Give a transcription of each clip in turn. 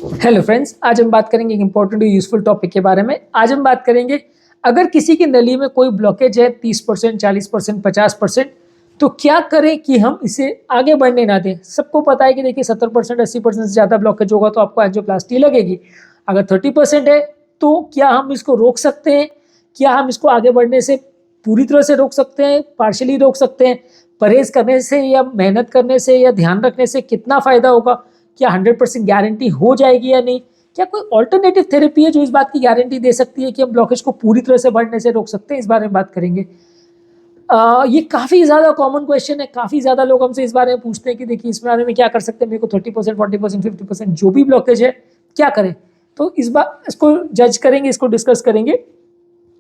Hello friends, आज हम बात करेंगे एक इंपॉर्टेंट और यूजफुल टॉपिक के बारे में। आज हम बात करेंगे अगर किसी की नली में कोई ब्लॉकेज है 30%, 40%, 50%, तो क्या करें कि हम इसे आगे बढ़ने ना दें। सबको पता है कि देखिए 70%, 80% से ज़्यादा ब्लॉकेज होगा तो आपको एंजियोप्लास्टी लगेगी। अगर 30% है तो क्या हम इसको रोक सकते हैं? क्या हम इसको आगे बढ़ने से पूरी तरह से रोक सकते हैं, पार्शली रोक सकते हैं? परहेज करने से या मेहनत करने से या ध्यान रखने से कितना फायदा होगा? क्या 100% गारंटी हो जाएगी या नहीं? क्या कोई ऑल्टरनेटिव थेरेपी है जो इस बात की गारंटी दे सकती है कि हम ब्लॉकेज को पूरी तरह से बढ़ने से रोक सकते हैं? इस बारे में बात करेंगे। ये काफ़ी ज़्यादा कॉमन क्वेश्चन है। काफ़ी ज़्यादा लोग हमसे इस बारे में पूछते हैं कि देखिए इस बारे में क्या कर सकते हैं, मेरे को 30%, 40%, 50% जो भी ब्लॉकेज है क्या करें। तो इस बार इसको जज करेंगे, इसको डिस्कस करेंगे।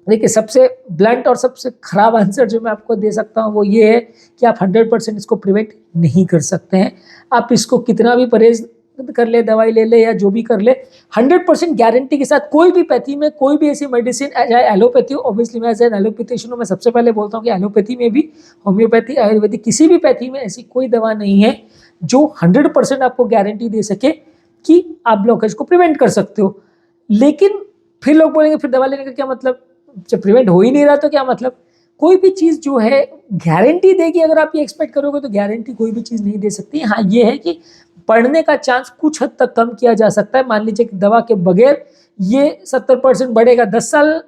देखिए सबसे ब्लंट और सबसे खराब आंसर जो मैं आपको दे सकता हूँ वो ये है कि आप 100% इसको प्रिवेंट नहीं कर सकते हैं। आप इसको कितना भी परहेज कर ले, दवाई ले ले या जो भी कर ले, 100% गारंटी के साथ कोई भी पैथी में कोई भी ऐसी मेडिसिन, चाहे एलोपैथी हो, ऑब्वियसली मैं एज एन एलोपैथिशियन हूँ, मैं सबसे पहले बोलता हूँ कि एलोपैथी में भी, होम्योपैथी, आयुर्वेदिक, किसी भी पैथी में ऐसी कोई दवा नहीं है जो 100% आपको गारंटी दे सके कि आप ब्लॉकेज को प्रिवेंट कर सकते हो। लेकिन फिर लोग बोलेंगे फिर दवा लेने का क्या मतलब, जब प्रिवेंट हो ही नहीं रहा तो क्या मतलब। कोई भी चीज़ जो है गारंटी देगी, अगर आप ये एक्सपेक्ट करोगे तो गारंटी कोई भी चीज़ नहीं दे सकती। हाँ ये है कि बढ़ने का चांस कुछ हद तक कम किया जा सकता है। मान लीजिए कि दवा के बगैर ये 70% बढ़ेगा 10 साल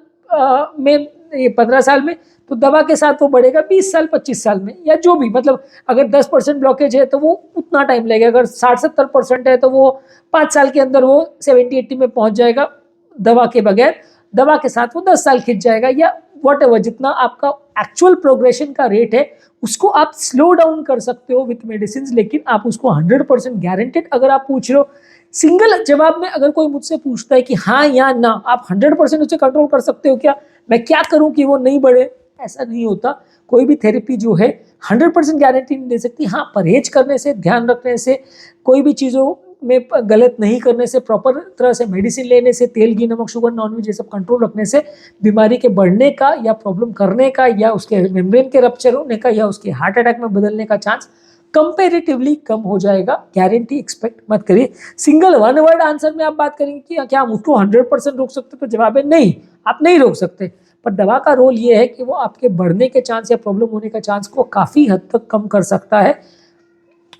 में, ये 15 साल में, तो दवा के साथ वो बढ़ेगा 20 साल, 25 साल में, या जो भी, मतलब अगर 10% ब्लॉकेज है तो वो उतना टाइम लगेगा। अगर 60-70% है तो वो 5 साल के अंदर वो 70-80 में पहुंच जाएगा दवा के बगैर। दवा के साथ वो 10 साल खिंच जाएगा, या वॉट जितना आपका एक्चुअल प्रोग्रेशन का रेट है उसको आप स्लो डाउन कर सकते हो विथ मेडिसिन। लेकिन आप उसको 100% गारंटेड, अगर आप पूछ रहे हो सिंगल जवाब में, अगर कोई मुझसे पूछता है कि हाँ या ना आप 100% उसे कंट्रोल कर सकते हो क्या, मैं क्या करूं कि वो नहीं बढ़े, ऐसा नहीं होता। कोई भी थेरेपी जो है 100% गारंटी नहीं दे सकती। हाँ, परहेज करने से, ध्यान रखने से, कोई भी चीज़ों में गलत नहीं करने से, प्रॉपर तरह से मेडिसिन लेने से, तेल, घी, नमक, शुगर, नॉनवेज ये सब कंट्रोल रखने से बीमारी के बढ़ने का या प्रॉब्लम करने का या उसके मेम्ब्रेन के रप्चर होने का या उसके हार्ट अटैक में बदलने का चांस कंपेरेटिवली कम हो जाएगा। गारंटी एक्सपेक्ट मत करिए। सिंगल वन वर्ड आंसर में आप बात करेंगे कि क्या हम उसको 100% रोक सकते, तो जवाब है नहीं, आप नहीं रोक सकते। पर दवा का रोल ये है कि वो आपके बढ़ने के चांस या प्रॉब्लम होने का चांस को काफ़ी हद तक कम कर सकता है।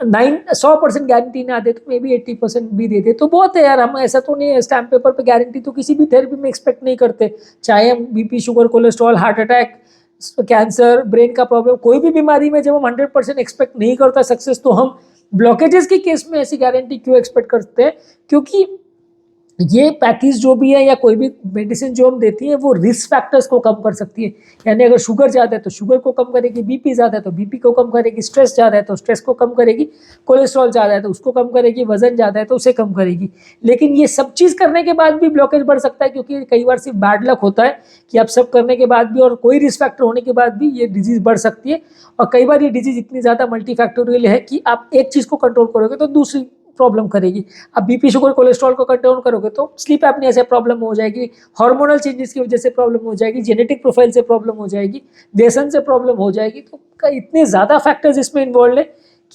100% गारंटी ना दे तो मे बी 80% भी दे दे तो बहुत है यार। हम ऐसा तो नहीं है, स्टैम्प पेपर पे गारंटी तो किसी भी थेरेपी में एक्सपेक्ट नहीं करते। चाहे हम BP, sugar, cholesterol, heart attack, cancer, brain का प्रॉब्लम, कोई भी बीमारी में जब हम 100% एक्सपेक्ट नहीं करता सक्सेस, तो हम ब्लॉकेजेस के केस में ऐसी गारंटी क्यों एक्सपेक्ट करते हैं? क्योंकि ये पैथीज जो भी है या कोई भी मेडिसिन जो हम देती है वो रिस्क फैक्टर्स को कम कर सकती है। यानी अगर शुगर ज़्यादा है तो शुगर को कम करेगी, बीपी ज़्यादा है तो बीपी को कम करेगी, स्ट्रेस ज़्यादा है तो स्ट्रेस को कम करेगी, कोलेस्ट्रॉल ज़्यादा है तो उसको कम करेगी, वजन ज़्यादा है तो उसे कम करेगी। लेकिन ये सब चीज़ करने के बाद भी ब्लॉकेज बढ़ सकता है, क्योंकि कई बार सिर्फ बैड लक होता है कि आप सब करने के बाद भी और कोई रिस्क फैक्टर होने के बाद भी ये डिजीज़ बढ़ सकती है। और कई बार ये डिजीज़ इतनी ज़्यादा मल्टीफैक्टोरियल है कि आप एक चीज़ को कंट्रोल करोगे तो दूसरी प्रॉब्लम करेगी। अब बीपी, शुगर, कोलेस्ट्रॉल को कंट्रोल करोगे तो स्लीप एपनिया से प्रॉब्लम हो जाएगी, हार्मोनल चेंजेस की वजह से प्रॉब्लम हो जाएगी, जेनेटिक प्रोफाइल से प्रॉब्लम हो जाएगी, व्यसन से प्रॉब्लम हो जाएगी। तो इतने ज़्यादा फैक्टर्स इसमें इन्वॉल्व है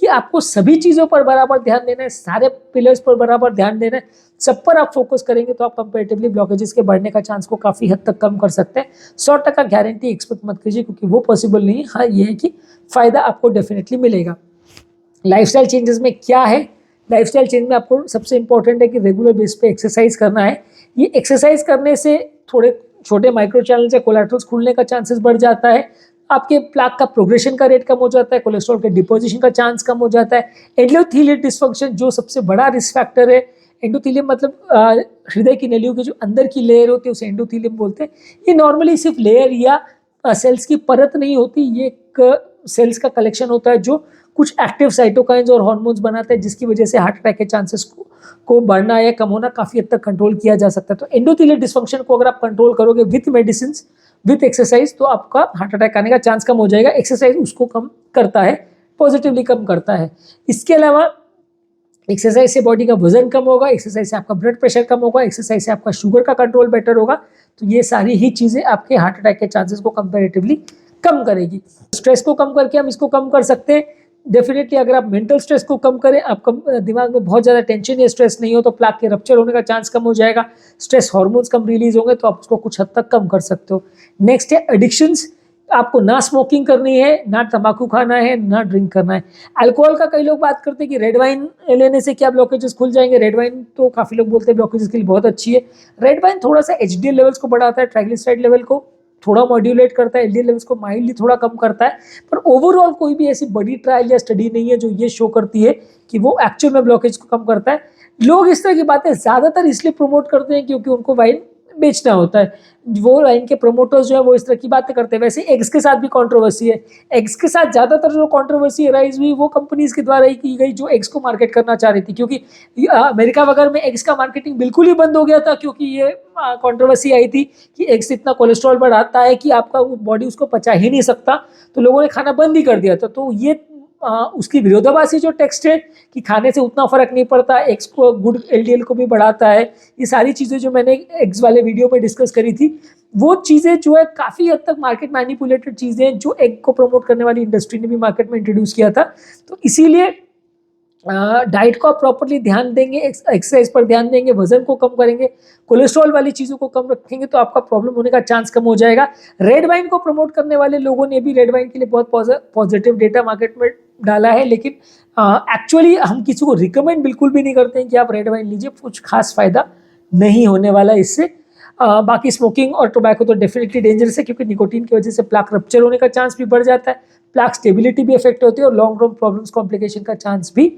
कि आपको सभी चीज़ों पर बराबर ध्यान देना है, सारे पिलर्स पर बराबर ध्यान देना है। सब पर आप फोकस करेंगे तो आप कंपेरेटिवली ब्लॉकेजेस के बढ़ने का चांस को काफ़ी हद तक कम कर सकते हैं। 100% गारंटी एक्सपेक्ट मत कीजिए, क्योंकि वो पॉसिबल नहीं है। हाँ ये है कि फ़ायदा आपको डेफिनेटली मिलेगा। लाइफस्टाइल चेंजेस में क्या है? लाइफस्टाइल चेंज में आपको सबसे इंपॉर्टेंट है कि रेगुलर बेस पे एक्सरसाइज करना है। ये एक्सरसाइज करने से थोड़े छोटे माइक्रो चैनल्स या कोलेट्रल्स खुलने का चांसेस बढ़ जाता है, आपके प्लाक का प्रोग्रेशन का रेट कम हो जाता है, कोलेस्ट्रॉल के डिपोजिशन का चांस कम हो जाता है। एंडोथेलियल डिसफंक्शन जो सबसे बड़ा रिस्क फैक्टर है, एंडोथेलियम मतलब हृदय की नलियों की जो अंदर की लेयर होती है उसे एंडोथेलियम बोलते हैं। ये नॉर्मली सिर्फ लेयर या सेल्स की परत नहीं होती, ये एक सेल्स का कलेक्शन होता है जो कुछ एक्टिव साइटोकाइंस और हार्मोन्स बनाते हैं, जिसकी वजह से हार्ट अटैक के चांसेस को बढ़ना या कम होना काफ़ी हद तक कंट्रोल किया जा सकता है। तो एंडोथेलियल डिसफंक्शन को अगर आप कंट्रोल करोगे विथ मेडिसिन, विथ एक्सरसाइज, तो आपका हार्ट अटैक आने का चांस कम हो जाएगा। एक्सरसाइज उसको कम करता है, पॉजिटिवली कम करता है। इसके अलावा एक्सरसाइज से बॉडी का वजन कम होगा, एक्सरसाइज से आपका ब्लड प्रेशर कम होगा, एक्सरसाइज से आपका शुगर का कंट्रोल बेटर होगा। तो ये सारी ही चीज़ें आपके हार्ट अटैक के चांसेस को कंपेरेटिवली कम करेगी। स्ट्रेस को कम करके हम इसको कम कर सकते हैं। डेफिनेटली अगर आप मेंटल स्ट्रेस को कम करें, आपका दिमाग में बहुत ज़्यादा टेंशन या स्ट्रेस नहीं हो तो प्लाक के रप्चर होने का चांस कम हो जाएगा, स्ट्रेस हार्मोन्स कम रिलीज होंगे तो आप उसको कुछ हद तक कम कर सकते हो। नेक्स्ट है एडिक्शंस। आपको ना स्मोकिंग करनी है, ना तंबाकू खाना है, ना ड्रिंक करना है। अल्कोहल का कई लोग बात करते हैं कि रेड वाइन लेने से क्या ब्लॉकेजेस खुल जाएंगे। रेड वाइन तो काफ़ी लोग बोलते हैं ब्लॉकेजेस के लिए बहुत अच्छी है। रेड वाइन थोड़ा सा एचडीएल लेवल्स को बढ़ाता है, ट्राइग्लिसराइड लेवल को थोड़ा मॉड्यूलेट करता है, एलडीएल लेवल्स को माइल्डली थोड़ा कम करता है, पर ओवरऑल कोई भी ऐसी बड़ी ट्रायल या स्टडी नहीं है जो ये शो करती है कि वो एक्चुअल में ब्लॉकेज को कम करता है। लोग इस तरह की बातें ज़्यादातर इसलिए प्रमोट करते हैं क्योंकि उनको वाइन बेचना होता है। वो वाइन के प्रमोटर्स जो है वो इस तरह की बातें करते हैं। वैसे एग्स के साथ भी कंट्रोवर्सी है। एग्स के साथ ज़्यादातर जो कंट्रोवर्सी राइज हुई वो कंपनीज के द्वारा ही की गई जो एग्स को मार्केट करना चाह रही थी, क्योंकि अमेरिका वगैरह में एग्स का मार्केटिंग बिल्कुल ही बंद हो गया था क्योंकि ये कंट्रोवर्सी आई थी कि एग्स इतना कोलेस्ट्रॉल बढ़ाता है कि आपका बॉडी उसको पचा ही नहीं सकता, तो लोगों ने खाना बंद ही कर दिया था। तो ये उसकी विरोधाभासी जो टेक्स्ट है कि खाने से उतना फर्क नहीं पड़ता, एग्स को गुड एलडीएल को भी बढ़ाता है, ये सारी चीज़ें जो मैंने एग्स वाले वीडियो में डिस्कस करी थी वो चीज़ें जो है काफ़ी हद तक मार्केट मैनिपुलेटेड चीज़ें हैं जो एग को प्रमोट करने वाली इंडस्ट्री ने भी मार्केट में इंट्रोड्यूस किया था। तो इसीलिए डाइट को आप प्रॉपरली ध्यान देंगे, एक्सरसाइज पर ध्यान देंगे, वजन को कम करेंगे, कोलेस्ट्रॉल वाली चीज़ों को कम रखेंगे तो आपका प्रॉब्लम होने का चांस कम हो जाएगा। रेड वाइन को प्रमोट करने वाले लोगों ने भी रेड वाइन के लिए बहुत पॉजिटिव डेटा मार्केट में डाला है, लेकिन एक्चुअली हम किसी को रिकमेंड बिल्कुल भी नहीं करते हैं कि आप रेड वाइन लीजिए, कुछ खास फायदा नहीं होने वाला इससे। बाकी स्मोकिंग और टोबैको तो डेफिनेटली डेंजरस है क्योंकि निकोटीन की वजह से प्लाक रप्चर होने का चांस भी बढ़ जाता है, प्लाक स्टेबिलिटी भी इफेक्ट होती है और लॉन्ग टर्म प्रॉब्लम्स कॉम्प्लिकेशन का चांस भी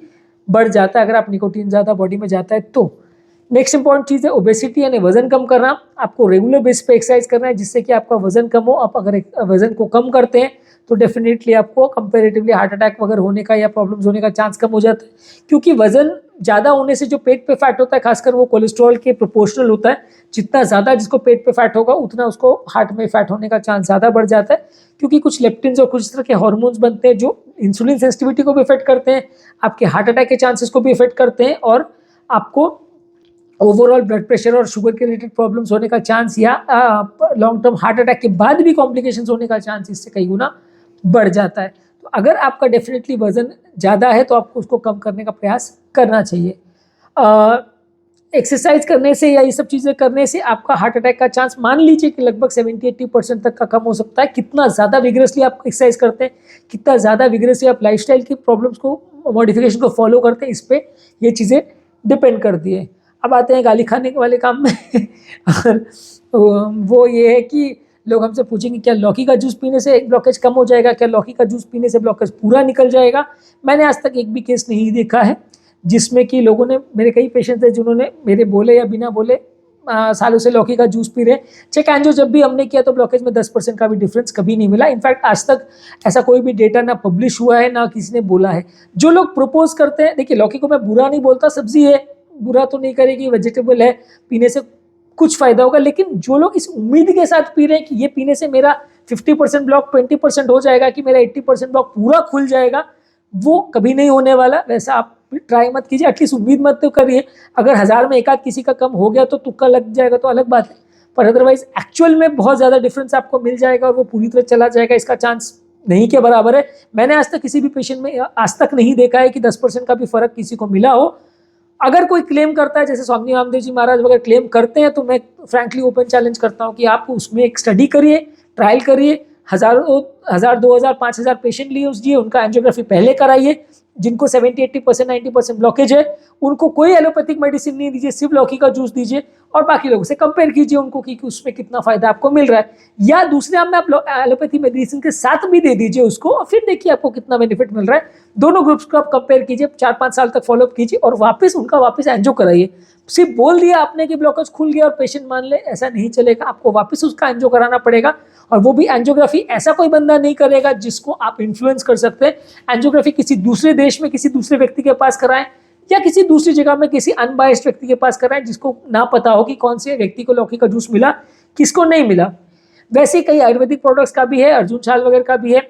बढ़ जाता है अगर आप निकोटीन ज़्यादा बॉडी में जाता है तो। नेक्स्ट इंपॉर्टेंट चीज़ है ओबेसिटी यानी वजन कम करना। आपको रेगुलर बेस पे एक्सरसाइज करना है जिससे कि आपका वजन कम हो। आप अगर वजन को कम करते हैं तो डेफिनेटली आपको कंपैरेटिवली हार्ट अटैक वगैरह होने का या प्रॉब्लम्स होने का चांस कम हो जाता है, क्योंकि वजन ज़्यादा होने से जो पेट पे फैट होता है खासकर वो कोलेस्ट्रॉल के प्रोपोर्शनल होता है। जितना ज़्यादा जिसको पेट पे फैट होगा उतना उसको हार्ट में फैट होने का चांस ज़्यादा बढ़ जाता है, क्योंकि कुछ लेप्टिन्स और कुछ तरह के हार्मोन्स बनते हैं जो इंसुलिन सेंसिटिविटी को भी इफेक्ट करते हैं, आपके हार्ट अटैक के चांसेस को भी इफेक्ट करते हैं और आपको ओवरऑल ब्लड प्रेशर और शुगर के रिलेटेड प्रॉब्लम्स होने का चांस या लॉन्ग टर्म हार्ट अटैक के बाद भी कॉम्प्लिकेशंस होने का चांस इससे कई गुना बढ़ जाता है। तो अगर आपका डेफिनेटली वजन ज़्यादा है तो आपको उसको कम करने का प्रयास करना चाहिए। एक्सरसाइज करने से या ये सब चीज़ें करने से आपका हार्ट अटैक का चांस मान लीजिए कि लगभग 70-80% तक का कम हो सकता है। कितना ज़्यादा विग्रसली आप एक्सरसाइज करते हैं, कितना ज़्यादा विग्रसली आप लाइफस्टाइल की प्रॉब्लम्स को मॉडिफिकेशन को फॉलो करते हैं, इस पर ये चीज़ें डिपेंड करती है। अब आते हैं गाली खाने वाले काम में और वो ये है कि लोग हमसे पूछेंगे क्या लौकी का जूस पीने से एक ब्लॉकेज कम हो जाएगा, क्या लौकी का जूस पीने से ब्लॉकेज पूरा निकल जाएगा। मैंने आज तक एक भी केस नहीं देखा है जिसमें कि लोगों ने, मेरे कई पेशेंट्स हैं जिन्होंने मेरे बोले या बिना बोले सालों से लौकी का जूस पी रहे। चेक एंजियो जब भी हमने किया तो ब्लॉकेज में 10% का भी डिफरेंस कभी नहीं मिला। इनफैक्ट आज तक ऐसा कोई भी डेटा ना पब्लिश हुआ है ना किसी ने बोला है। जो लोग प्रपोज करते हैं, देखिए लौकी को मैं बुरा नहीं बोलता, सब्जी है, बुरा तो नहीं करेगी, वेजिटेबल है, पीने से कुछ फायदा होगा, लेकिन जो लोग इस उम्मीद के साथ पी रहे हैं कि ये पीने से मेरा 50% ब्लॉक 20% हो जाएगा, कि मेरा 80% ब्लॉक पूरा खुल जाएगा, वो कभी नहीं होने वाला। वैसा आप ट्राई मत कीजिए, एटलीस्ट उम्मीद मत तो करिए। अगर 1000 में एक आध किसी का कम हो गया तो तुक्का लग जाएगा तो अलग बात है, पर अदरवाइज एक्चुअल में बहुत ज़्यादा डिफरेंस आपको मिल जाएगा और वो पूरी तरह चला जाएगा, इसका चांस नहीं के बराबर है। मैंने आज तक किसी भी पेशेंट में आज तक नहीं देखा है कि 10% का भी फर्क किसी को मिला हो। अगर कोई क्लेम करता है, जैसे स्वामी रामदेव जी महाराज वगैरह क्लेम करते हैं, तो मैं फ्रैंकली ओपन चैलेंज करता हूँ कि आप उसमें एक स्टडी करिए, ट्रायल करिए, 1000, 2000, 5000 पेशेंट लिए उसलिए उनका एंजियोग्राफी पहले कराइए। जिनको 70-80%, 90% ब्लॉकेज है उनको कोई एलोपैथिक मेडिसिन नहीं दीजिए, सिर्फ लौकी का जूस दीजिए और बाकी लोगों से कंपेयर कीजिए उनको कि उसमें कितना फायदा आपको मिल रहा है, या दूसरे आप में आप एलोपैथी मेडिसिन के साथ भी दे दीजिए उसको और फिर देखिए आपको कितना बेनिफिट मिल रहा है। दोनों ग्रुप्स को आप कंपेयर कीजिए, 4-5 साल तक फॉलोअप कीजिए और वापस एंजियो कराइए। सिर्फ बोल दिया आपने कि ब्लॉकेज खुल गया और पेशेंट मान ले, ऐसा नहीं चलेगा, आपको वापस उसका एंजियो कराना पड़ेगा। और वो भी एंजियोग्राफी ऐसा कोई बंदा नहीं करेगा जिसको आप इन्फ्लुएंस कर सकते हैं। एंजियोग्राफी किसी दूसरे देश में किसी दूसरे व्यक्ति के पास कराएं या किसी दूसरी जगह में किसी अनबायस्ड व्यक्ति के पास कराएं जिसको ना पता हो कि कौन से व्यक्ति को लौकी का जूस मिला, किसको नहीं मिला। वैसे कई आयुर्वेदिक प्रोडक्ट्स का भी है, अर्जुन छाल वगैरह का भी है।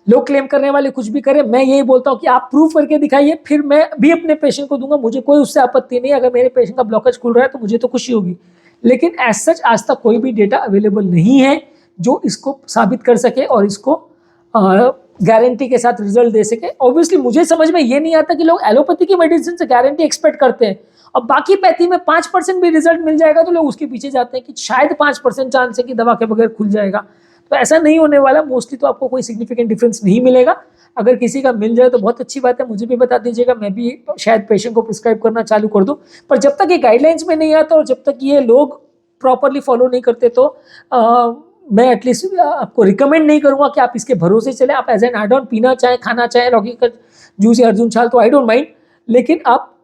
लोग क्लेम करने वाले कुछ भी करें, मैं यही बोलता हूँ कि आप प्रूफ करके दिखाइए, फिर मैं भी अपने पेशेंट को दूंगा, मुझे कोई उससे आपत्ति नहीं। अगर मेरे पेशेंट का ब्लॉकेज खुल रहा है तो मुझे तो खुशी होगी, लेकिन एज सच आज तक कोई भी डेटा अवेलेबल नहीं है जो इसको साबित कर सके और इसको गारंटी के साथ रिजल्ट दे सके। ऑब्वियसली मुझे समझ में ये नहीं आता कि लोग एलोपैथी की मेडिसिन से गारंटी एक्सपेक्ट करते हैं और बाकी पैथी में 5% भी रिजल्ट मिल जाएगा तो लोग उसके पीछे जाते हैं कि शायद 5% चांस है कि दवा के बगैर खुल जाएगा। तो ऐसा नहीं होने वाला, मोस्टली तो आपको कोई सिग्निफिकेंट डिफरेंस नहीं मिलेगा। अगर किसी का मिल जाए तो बहुत अच्छी बात है, मुझे भी बता दीजिएगा, मैं भी शायद पेशेंट को प्रिस्क्राइब करना चालू कर दूं। पर जब तक ये गाइडलाइंस में नहीं आता और जब तक ये लोग प्रॉपरली फॉलो नहीं करते तो मैं एटलीस्ट आपको रिकमेंड नहीं करूंगा कि आप इसके भरोसे चले। आप एज एन एड ऑन पीना चाहे, खाना चाहे लौकी का जूस या अर्जुन छाल तो आई डोंट माइंड, लेकिन आप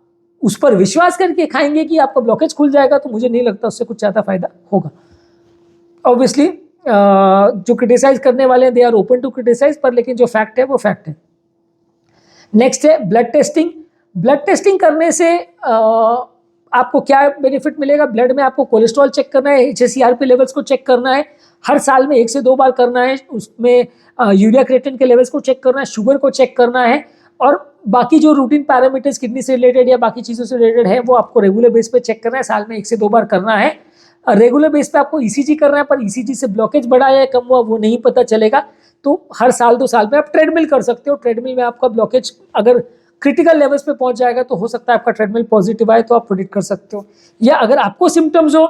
उस पर विश्वास करके खाएंगे कि आपका ब्लॉकेज खुल जाएगा तो मुझे नहीं लगता उससे कुछ ज़्यादा फायदा होगा। ऑब्वियसली जो क्रिटिसाइज करने वाले हैं they are open to criticise, पर लेकिन जो फैक्ट है वो फैक्ट है। नेक्स्ट है ब्लड टेस्टिंग। ब्लड टेस्टिंग करने से आपको क्या बेनिफिट मिलेगा? ब्लड में आपको कोलेस्ट्रॉल चेक करना है, HSCRP लेवल्स को चेक करना है, हर साल में 1 से 2 बार करना है, उसमें यूरिया क्रिएटिन के लेवल्स को चेक करना है, शुगर को चेक करना है, और बाकी जो रूटीन पैरामीटर्स किडनी से रिलेटेड या बाकी चीज़ों से रिलेटेड है वो आपको रेगुलर बेस पे चेक करना है, साल में 1 से 2 बार करना है। रेगुलर बेस पे आपको ECG करना है, पर ECG से ब्लॉकेज बढ़ा या कम हुआ वो नहीं पता चलेगा। तो हर साल 2 साल में आप ट्रेडमिल कर सकते हो। ट्रेडमिल में आपका ब्लॉकेज अगर क्रिटिकल लेवल्स पे पहुंच जाएगा तो हो सकता है आपका ट्रेडमिल पॉजिटिव आए तो आप प्रेडिक्ट कर सकते हो। या अगर आपको सिम्टम्स हो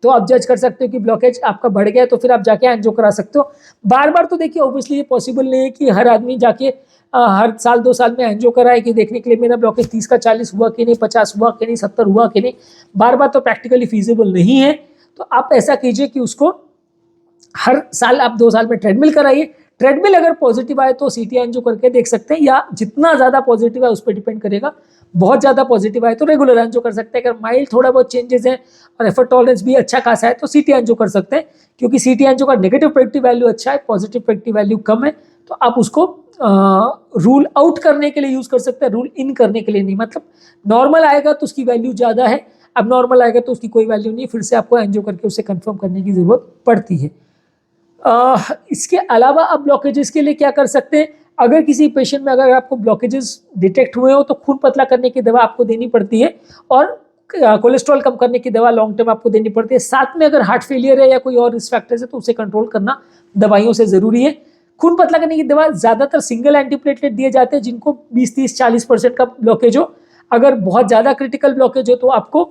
तो आप जज कर सकते हो कि ब्लॉकेज आपका बढ़ गया तो फिर आप जाके एंजियो करा सकते हो। बार बार तो देखिए ऑब्वियसली ये पॉसिबल नहीं है कि हर आदमी जाके हर साल 2 साल में एंजियो कराए कि देखने के लिए मेरा ब्लॉकेज 30 का 40 हुआ कि नहीं, 50 हुआ कि नहीं, 70 हुआ कि नहीं। बार बार तो प्रैक्टिकली फीजिबल नहीं है। तो आप ऐसा कीजिए कि उसको हर साल आप 2 साल में ट्रेडमिल कराइए। ट्रेडमिल अगर पॉजिटिव आए तो CT एंजियो करके देख सकते हैं, या जितना ज़्यादा पॉजिटिव है उस पर डिपेंड करेगा। बहुत ज़्यादा पॉजिटिव आए तो रेगुलर एंजियो कर सकते हैं। अगर माइल्ड थोड़ा बहुत चेंजेस है और एफर्ट टॉलरेंस भी अच्छा खासा है तो CT एंजियो कर सकते हैं, क्योंकि CT एंजियो का नेगेटिव प्रेडिक्टिव वैल्यू अच्छा है, पॉजिटिव प्रेडिक्टिव वैल्यू कम है। तो आप उसको रूल आउट करने के लिए यूज़ कर सकते हैं, रूल इन करने के लिए नहीं। मतलब नॉर्मल आएगा तो उसकी वैल्यू ज़्यादा है, अब नॉर्मल आएगा तो उसकी कोई वैल्यू नहीं, फिर से आपको एंजियो करके उसे कंफर्म करने की ज़रूरत पड़ती है। इसके अलावा आप ब्लॉकेजेस के लिए क्या कर सकते हैं? अगर किसी पेशेंट में अगर आपको ब्लॉकेजेस डिटेक्ट हुए हो तो खून पतला करने की दवा आपको देनी पड़ती है, और कोलेस्ट्रॉल कम करने की दवा लॉन्ग टर्म आपको देनी पड़ती है। साथ में अगर हार्ट फेलियर है या कोई और रिस्क फैक्टर्स है तो उसे कंट्रोल करना दवाइयों से ज़रूरी है। खून पतला करने की दवा ज़्यादातर सिंगल एंटीप्लेटलेट दिए जाते हैं जिनको 20-30-40% का ब्लॉकेज हो। अगर बहुत ज़्यादा क्रिटिकल ब्लॉकेज हो तो आपको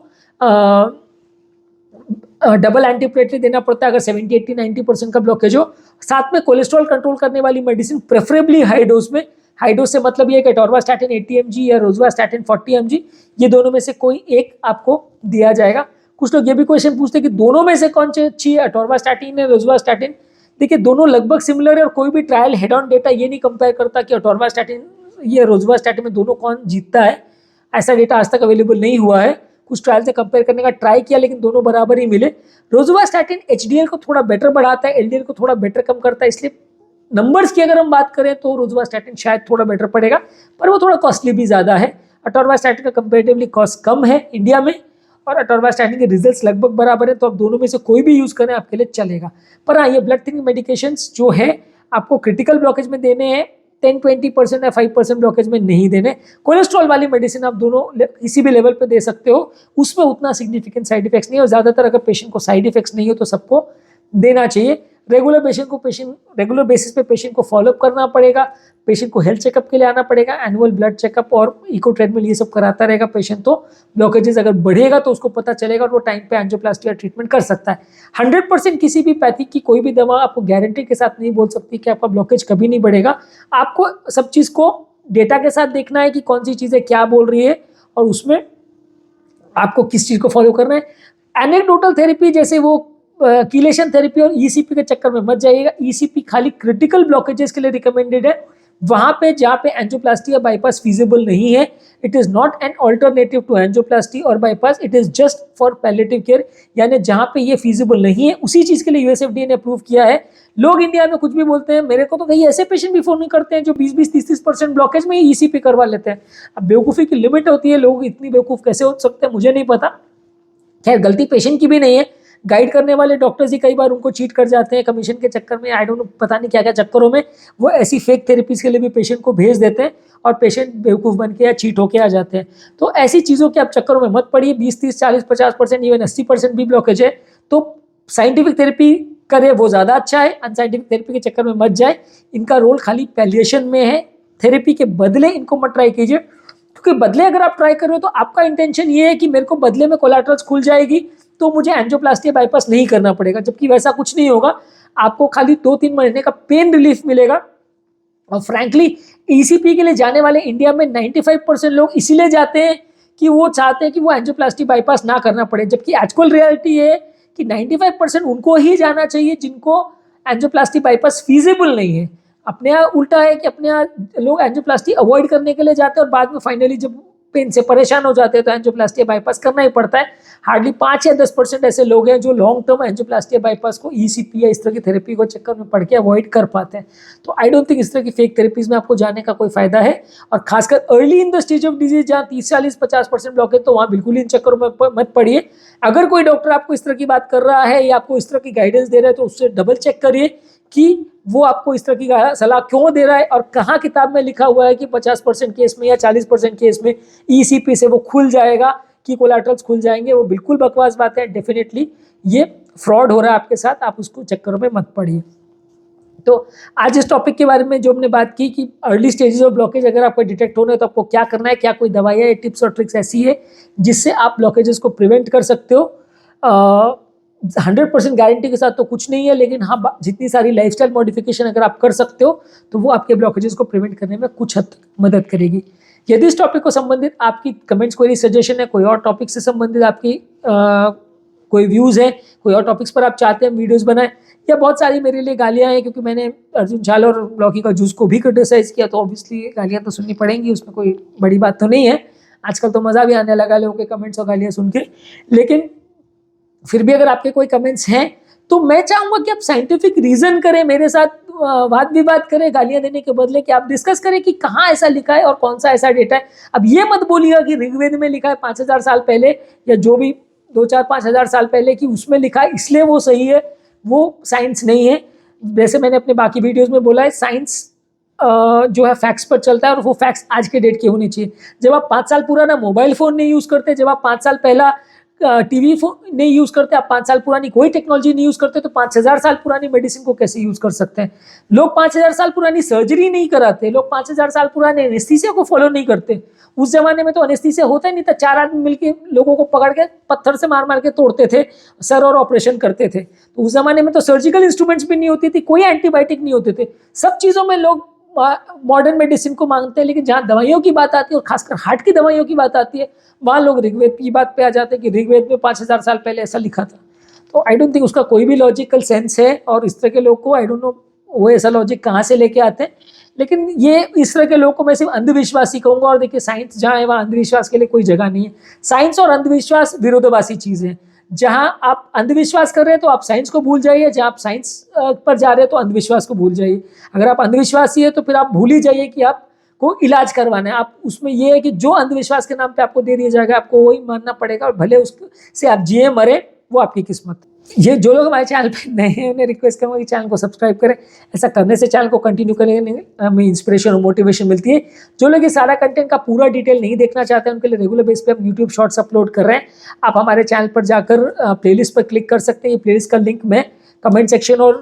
डबल एंटीप्लेटलेट देना पड़ता है अगर 70-80-90% का ब्लॉकेज हो। साथ में कोलेस्ट्रॉल कंट्रोल करने वाली मेडिसिन प्रेफरेबली हाई डोज में, हाई डोज से मतलब ये है कि अटोरवास्टैटिन 80 mg या रोजुवास्टैटिन 40 mg, ये दोनों में से कोई एक आपको दिया जाएगा। कुछ लोग ये भी क्वेश्चन पूछते हैं कि दोनों में से कौन सी अच्छी है, अटोरवास्टैटिन या रोजुवास्टैटिन। देखिए दोनों लगभग सिमिलर है और कोई भी ट्रायल हेड ऑन डेटा ये नहीं कंपेयर करता कि अटोरवास्टैटिन या रोजुवास्टैटिन में दोनों कौन जीतता है। ऐसा डेटा आज तक अवेलेबल नहीं हुआ है। कुछ ट्रायल से कंपेयर करने का ट्राई किया लेकिन दोनों बराबर ही मिले। रोजुवास्टैटिन HDL को थोड़ा बेटर बढ़ाता है, LDL को थोड़ा बेटर कम करता है, इसलिए नंबर्स की अगर हम बात करें तो रोजुवास्टैटिन शायद थोड़ा बेटर पड़ेगा, पर वो थोड़ा कॉस्टली भी ज़्यादा है। अटोरवास्टैटिन का कंपेरेटिवली कॉस्ट कम है इंडिया में, और अटोरवास्टैटिन के रिजल्ट्स लगभग बराबर है, तो आप दोनों में से कोई भी यूज़ करें आपके लिए चलेगा। पर हाँ, ये ब्लड थिनिंग मेडिकेशंस जो है आपको क्रिटिकल ब्लॉकेज में देने हैं, 10-20% या 5% ब्लॉकेज में नहीं देने। कोलेस्ट्रॉल वाली मेडिसिन आप दोनों किसी भी लेवल पे दे सकते हो, उसमें उतना सिग्निफिकेंट साइड इफेक्ट्स नहीं है, और ज़्यादातर अगर पेशेंट को साइड इफेक्ट्स नहीं हो तो सबको देना चाहिए। रेगुलर बेसिस पे पेशेंट को फॉलोअप करना पड़ेगा, पेशेंट को हेल्थ चेकअप के लिए आना पड़ेगा, एनुअल ब्लड चेकअप और इको ट्रेडमिल ये सब कराता रहेगा पेशेंट। तो ब्लॉकेजेस अगर बढ़ेगा तो उसको पता चलेगा और वो टाइम पे एंजियोप्लास्टी या ट्रीटमेंट कर सकता है। 100% किसी भी पैथी की कोई भी दवा आपको गारंटी के साथ नहीं बोल सकती कि आपका ब्लॉकेज कभी नहीं बढ़ेगा। आपको सब चीज़ को डेटा के साथ देखना है कि कौन सी चीज़ें क्या बोल रही है और उसमें आपको किस चीज़ को फॉलो करना है। एनेक्डोटल थेरेपी जैसे वो कीलेशन थेरेपी और ECP के चक्कर में मत जाइएगा। ECP खाली क्रिटिकल ब्लॉकेजेस के लिए रिकमेंडेड है, वहां पे जहाँ पे एंजियोप्लास्टी या बाईपास फीजिबल नहीं है। It is not an alternative to angioplasty और bypass, it is just for palliative care, यानी जहाँ पे ये फीजिबल नहीं है उसी चीज़ के लिए USFDA ने अप्रूव किया है। लोग इंडिया में कुछ भी बोलते हैं, मेरे को तो कई ऐसे पेशेंट भी फोन नहीं करते हैं जो 20-30% ब्लॉकेज में ही ECP करवा लेते हैं। अब बेवकूफ़ी की लिमिट होती है, लोग इतनी बेवकूफ़ कैसे हो सकते हैं मुझे नहीं पता। खैर गलती पेशेंट की भी नहीं है, गाइड करने वाले डॉक्टर्स ही कई बार उनको चीट कर जाते हैं कमीशन के चक्कर में, आई डोंट नो पता नहीं क्या क्या चक्करों में वो ऐसी फेक थेरेपीज के लिए भी पेशेंट को भेज देते हैं और पेशेंट बेवकूफ़ बन के या चीट होके आ जाते हैं। तो ऐसी चीज़ों के आप चक्करों में मत पड़िए। 20-30-40-50% इवन 80% भी ब्लॉकेज है तो साइंटिफिक थेरेपी करे वो ज़्यादा अच्छा है। अनसाइंटिफिक थेरेपी के चक्कर में मत जाए, इनका रोल खाली पैलिएशन में है, थेरेपी के बदले इनको मत ट्राई कीजिए, क्योंकि बदले अगर आप ट्राई कर रहे हो तो आपका इंटेंशन ये है कि मेरे को बदले में कोलैटरल्स खुल जाएगी तो मुझे एंजियोप्लास्टी बाईपास नहीं करना पड़ेगा, जबकि वैसा कुछ नहीं होगा। आपको खाली 2-3 महीने का पेन रिलीफ मिलेगा। और फ्रैंकली ईसीपी के लिए जाने वाले इंडिया में 95% लोग इसीलिए जाते हैं कि वो चाहते हैं कि वो एंजियोप्लास्टी बाईपास ना करना पड़े, जबकि एक्चुअल रियलिटी है कि 95% उनको ही जाना चाहिए जिनको एंजियोप्लास्टी बाईपास फीजिबल नहीं है। अपने यहाँ उल्टा है कि अपने यहाँ लोग एंजियोप्लास्टी अवॉइड करने के लिए जाते हैं और बाद में फाइनली जब पेन से परेशान हो जाते हैं तो एंजियोप्लास्टी बाईपास करना ही पड़ता है। हार्डली 5 या 10% ऐसे लोग हैं जो लॉन्ग टर्म एंजियोप्लास्टी बाईपास को ईसीपी या इस तरह की थेरेपी को चक्कर में पड़ के अवॉइड कर पाते हैं। तो आई डोंट थिंक इस तरह की फेक थेरेपीज में आपको जाने का कोई फायदा है। और खासकर early in the stage of disease जहाँ 30-40-50% ब्लॉक है तो वहाँ बिल्कुल इन चक्करों में मत पड़िए। अगर कोई डॉक्टर आपको इस तरह की बात कर रहा है या आपको इस तरह की गाइडेंस दे रहा है तो उससे डबल चेक करिए कि वो आपको इस तरह की सलाह क्यों दे रहा है और कहाँ किताब में लिखा हुआ है कि 50% केस में या 40% केस में ईसीपी से वो खुल जाएगा कि कोलैटरल्स खुल जाएंगे। वो बिल्कुल बकवास बात है। डेफिनेटली ये फ्रॉड हो रहा है आपके साथ, आप उसको चक्करों में मत पड़िए। तो आज इस टॉपिक के बारे में जो हमने बात की कि अर्ली स्टेजेस ऑफ ब्लॉकेज अगर आपको डिटेक्ट होना है तो आपको क्या करना है, क्या कोई दवाइयाँ या टिप्स और ट्रिक्स ऐसी है जिससे आप ब्लॉकेजेस को प्रिवेंट कर सकते हो। 100% गारंटी के साथ तो कुछ नहीं है, लेकिन हाँ जितनी सारी लाइफस्टाइल मॉडिफिकेशन अगर आप कर सकते हो तो वो आपके ब्लॉकेजेस को प्रिवेंट करने में कुछ हद तक मदद करेगी। यदि इस टॉपिक को संबंधित आपकी कमेंट्स कोई सजेशन है, कोई और टॉपिक से संबंधित आपकी कोई व्यूज़ है, कोई और टॉपिक्स पर आप चाहते हैं वीडियोस बनाएं, या बहुत सारी मेरे लिए गालियां हैं क्योंकि मैंने अर्जुन झाल और लौकी का जूस को भी क्रिटिसाइज किया, तो ऑब्वियसली गालियां तो सुननी पड़ेंगी, उसमें कोई बड़ी बात तो नहीं है। आजकल तो मज़ा भी आने लगा लोगों के कमेंट्स और गालियाँ सुन के। लेकिन फिर भी अगर आपके कोई कमेंट्स हैं तो मैं चाहूँगा कि आप साइंटिफिक रीज़न करें, मेरे साथ वाद विवाद करें गालियाँ देने के बदले, कि आप डिस्कस करें कि कहाँ ऐसा लिखा है और कौन सा ऐसा डेटा है। अब ये मत बोलिएगा कि ऋग्वेद में लिखा है 5000 साल पहले या जो भी 2-4-5 हज़ार साल पहले कि उसमें लिखा है इसलिए वो सही है, वो साइंस नहीं है। जैसे मैंने अपने बाकी वीडियोज़ में बोला है, साइंस जो है फैक्ट्स पर चलता है और वो फैक्ट्स आज के डेट के होने चाहिए। जब आप 5 साल पुराना मोबाइल फ़ोन नहीं यूज़ करते, जब आप 5 साल पहला टीवी फोन नहीं यूज़ करते, आप 5 साल पुरानी कोई टेक्नोलॉजी नहीं यूज़ करते, तो 5000 साल पुरानी मेडिसिन को कैसे यूज़ कर सकते हैं। लोग 5000 साल पुरानी सर्जरी नहीं कराते, लोग 5000 साल पुराने एनेस्थीसिया को फॉलो नहीं करते। उस जमाने में तो एनेस्थीसिया होता ही नहीं था, 4 आदमी मिलकर लोगों को पकड़ के पत्थर से मार मार के तोड़ते थे सर और ऑपरेशन करते थे। तो उस जमाने में तो सर्जिकल इंस्ट्रूमेंट्स भी नहीं होती थी, कोई एंटीबायोटिक नहीं होते थे। सब चीज़ों में लोग मॉडर्न मेडिसिन को मांगते हैं, लेकिन जहाँ दवाइयों की बात आती है और खासकर हार्ट की दवाइयों की बात आती है वहाँ लोग ऋग्वेद की बात पे आ जाते हैं कि ऋग्वेद में 5000 साल पहले ऐसा लिखा था। तो आई डोंट थिंक उसका कोई भी लॉजिकल सेंस है, और इस तरह के लोग को आई डोंट नो वो ऐसा लॉजिक कहाँ से लेके आते हैं। लेकिन ये इस तरह के लोग को मैं सिर्फ अंधविश्वासी कहूँगा। और देखिए, साइंस जहाँ है वहाँ अंधविश्वास के लिए कोई जगह नहीं है। साइंस और अंधविश्वास विरोधाभासी चीज़ है। जहाँ आप अंधविश्वास कर रहे हैं तो आप साइंस को भूल जाइए, जहाँ आप साइंस पर जा रहे हैं तो अंधविश्वास को भूल जाइए। अगर आप अंधविश्वासी है तो फिर आप भूल ही जाइए कि आपको इलाज करवाना है। आप उसमें ये है कि जो अंधविश्वास के नाम पे आपको दे दिया जाएगा आपको वही मानना पड़ेगा, और भले उससे आप जिए मरे वो आपकी किस्मत। ये जो लोग हमारे चैनल पे नए हैं उन्हें रिक्वेस्ट करूँगा कि चैनल को सब्सक्राइब करें। ऐसा करने से चैनल को कंटिन्यू करने हमें इंस्पिरेशन और मोटिवेशन मिलती है। जो लोग ये सारा कंटेंट का पूरा डिटेल नहीं देखना चाहते हैं उनके लिए रेगुलर बेस पे हम यूट्यूब शॉर्ट्स अपलोड कर रहे हैं। आप हमारे चैनल पर जाकर प्लेलिस्ट पर क्लिक कर सकते हैं। ये प्लेलिस्ट का लिंक मैं कमेंट सेक्शन और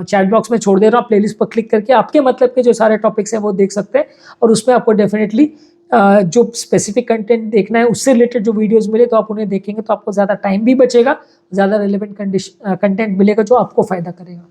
चैट बॉक्स में छोड़ दे रहा हूँ। प्लेलिस्ट पर क्लिक करके आपके मतलब के जो सारे टॉपिक्स हैं वो देख सकते हैं, और उसमें आपको डेफिनेटली जो स्पेसिफिक कंटेंट देखना है उससे रिलेटेड जो वीडियोस मिले तो आप उन्हें देखेंगे तो आपको ज़्यादा टाइम भी बचेगा, ज़्यादा रिलेवेंट कंटेंट मिलेगा जो आपको फ़ायदा करेगा।